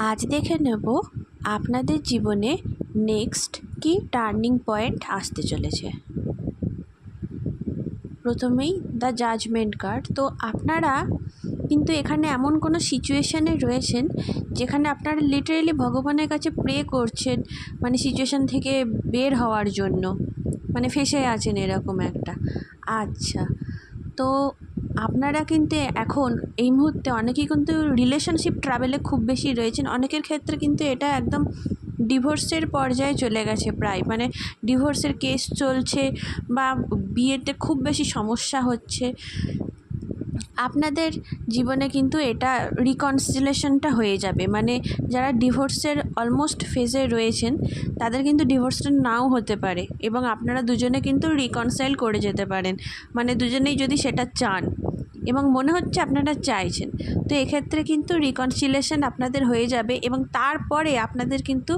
আজ দেখে নেব আপনাদের জীবনে নেক্সট কি টার্নিং পয়েন্ট আসতে চলেছে। প্রথমেই দ্য জাজমেন্ট কার্ড। তো আপনারা কিন্তু এখানে এমন কোনো সিচুয়েশানে রয়েছেন যেখানে আপনারা লিটারেলি ভগবানের কাছে প্রে করছেন, মানে সিচুয়েশান থেকে বের হওয়ার জন্য, মানে ফেঁসে আছেন এরকম একটা। আচ্ছা, তো আপনারা কিন্তু এখন এই মুহূর্তে অনেকেই কিন্তু রিলেশনশিপ ট্রাভেলে খুব বেশি রয়েছেন। অনেকের ক্ষেত্রে কিন্তু এটা একদম ডিভোর্সের পর্যায়ে চলে গেছে প্রায়, মানে ডিভোর্সের কেস চলছে বা বিয়েতে খুব বেশি সমস্যা হচ্ছে। আপনাদের জীবনে কিন্তু এটা রিকনসিলেশনটা হয়ে যাবে, মানে যারা ডিভোর্সের অলমোস্ট ফেজে রয়েছেন তাদের কিন্তু ডিভোর্সটা নাও হতে পারে এবং আপনারা দুজনে কিন্তু রিকনসাইল করে যেতে পারেন, মানে দুজনেই যদি সেটা চান এবং মনে হচ্ছে আপনারা চাইছেন। তো এক্ষেত্রে কিন্তু রিকনসিলেশন আপনাদের হয়ে যাবে এবং তারপরে আপনাদের কিন্তু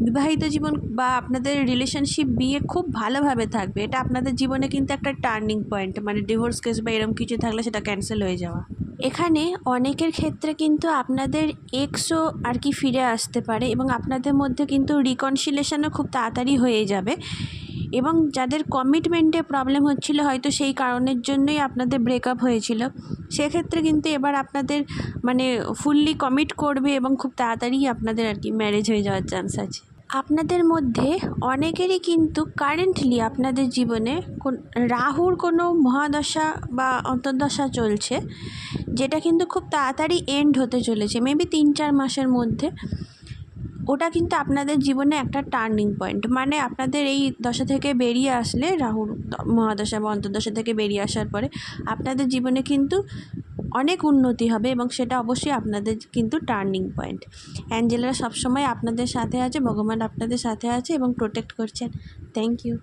বিবাহিত জীবন বা আপনাদের রিলেশনশিপ বিয়ে খুব ভালোভাবে থাকবে। এটা আপনাদের জীবনে কিন্তু একটা টার্নিং পয়েন্ট, মানে ডিভোর্স কেস বা এরকম কিছু থাকলে সেটা ক্যান্সেল হয়ে যাওয়া। এখানে অনেকের ক্ষেত্রে কিন্তু আপনাদের এক্সও আর কি ফিরে আসতে পারে এবং আপনাদের মধ্যে কিন্তু রিকনসিলেশনও খুব তাড়াতাড়ি হয়ে যাবে। এবং যাদের কমিটমেন্টে প্রবলেম হচ্ছিল, হয়তো সেই কারণের জন্যই আপনাদের ব্রেকআপ হয়েছিল, সেক্ষেত্রে কিন্তু এবার আপনাদের মানে ফুললি কমিট করবে এবং খুব তাড়াতাড়ি আপনাদের আর কি ম্যারেজ হয়ে যাওয়ার চান্স আছে। আপনাদের মধ্যে অনেকেরই কিন্তু কারেন্টলি আপনাদের জীবনে রাহুর কোনো মহাদশা বা অন্তর্দশা চলছে, যেটা কিন্তু খুব তাড়াতাড়ি এন্ড হতে চলেছে, মেবি 3-4 মাসের মধ্যে। ওটা কিন্তু আপনাদের জীবনে একটা টার্নিং পয়েন্ট, মানে আপনাদের এই দশা থেকে বেরিয়ে আসলে, রাহুর মহাদশা বা অন্তর্দশা থেকে বেরিয়ে আসার পরে আপনাদের জীবনে কিন্তু অনেক উন্নতি হবে এবং সেটা অবশ্যই আপনাদের কিন্তু টার্নিং পয়েন্ট। অ্যাঞ্জেলরা সবসময় আপনাদের সাথে আছে, ভগবান আপনাদের সাথে আছে এবং প্রোটেক্ট করছেন। Thank you.